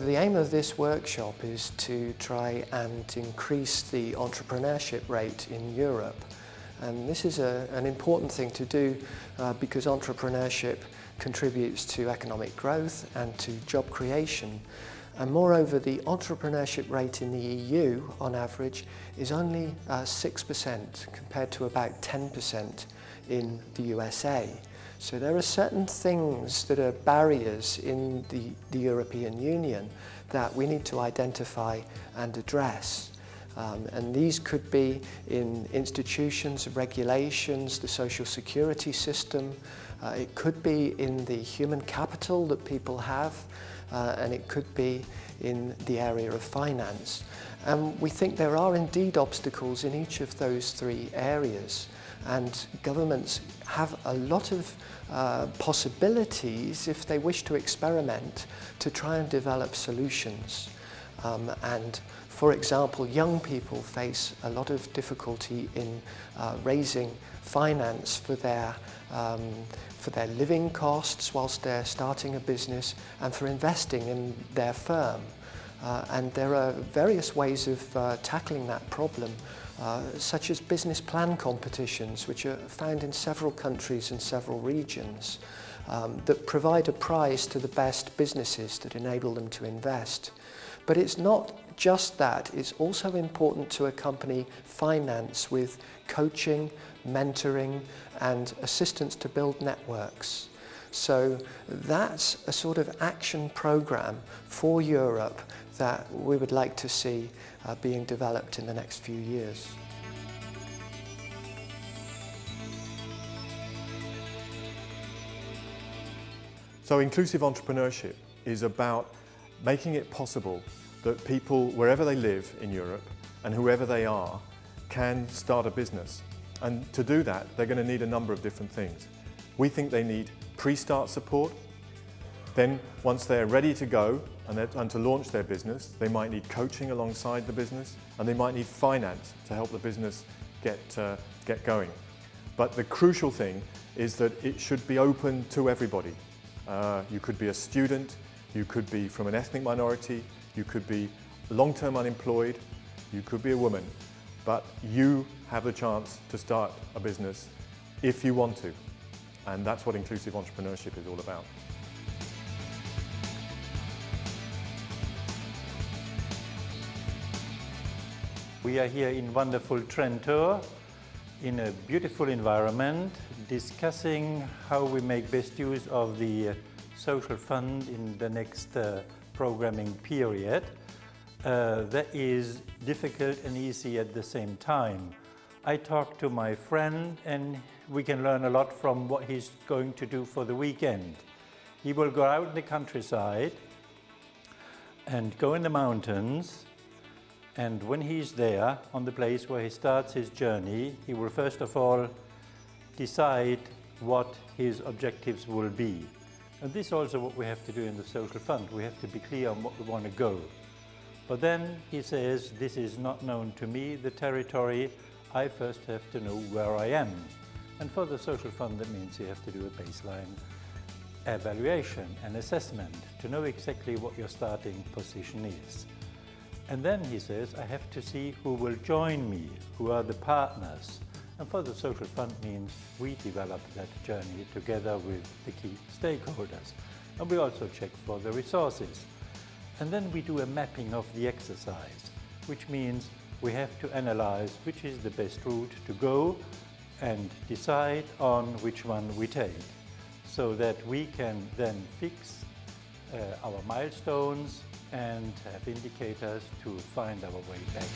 The aim of this workshop is to try and increase the entrepreneurship rate in Europe. And this is an important thing to do because entrepreneurship contributes to economic growth and to job creation. And moreover, the entrepreneurship rate in the EU, on average, is only 6% compared to about 10% in the USA. So there are certain things that are barriers in the European Union that we need to identify and address. And these could be in institutions, regulations, the social security system. It could be in the human capital that people have, and it could be in the area of finance. And we think there are indeed obstacles in each of those three areas. And governments have a lot of possibilities if they wish to experiment to try and develop solutions. And for example, young people face a lot of difficulty in raising finance for their living costs whilst they're starting a business and for investing in their firm. And there are various ways of tackling that problem, such as business plan competitions, which are found in several countries and several regions, that provide a prize to the best businesses that enable them to invest. But it's not just that, it's also important to accompany finance with coaching, mentoring, and assistance to build networks. So that's a sort of action program for Europe that we would like to see being developed in the next few years. So inclusive entrepreneurship is about making it possible that people, wherever they live in Europe and whoever they are, can start a business. And to do that, they're going to need a number of different things. We think they need pre-start support. Then once they're ready to go and to launch their business, they might need coaching alongside the business, and they might need finance to help the business get going. But the crucial thing is that it should be open to everybody. You could be a student, you could be from an ethnic minority, you could be long-term unemployed, you could be a woman, but you have the chance to start a business if you want to. And that's what inclusive entrepreneurship is all about. We are here in wonderful Trento, in a beautiful environment, discussing how we make best use of the social fund in the next programming period. That is difficult and easy at the same time. I talked to my friend and we can learn a lot from what he's going to do for the weekend. He will go out in the countryside and go in the mountains, and when he's there on the place where he starts his journey, he will first of all decide what his objectives will be. And this is also what we have to do in the social fund. We have to be clear on what we want to go. But then he says, this is not known to me, the territory. I first have to know where I am. And for the social fund, that means you have to do a baseline evaluation and assessment to know exactly what your starting position is. And then he says, I have to see who will join me, who are the partners. And for the social fund means we develop that journey together with the key stakeholders. And we also check for the resources. And then we do a mapping of the exercise, which means we have to analyze which is the best route to go and decide on which one we take, so that we can then fix our milestones and have indicators to find our way back.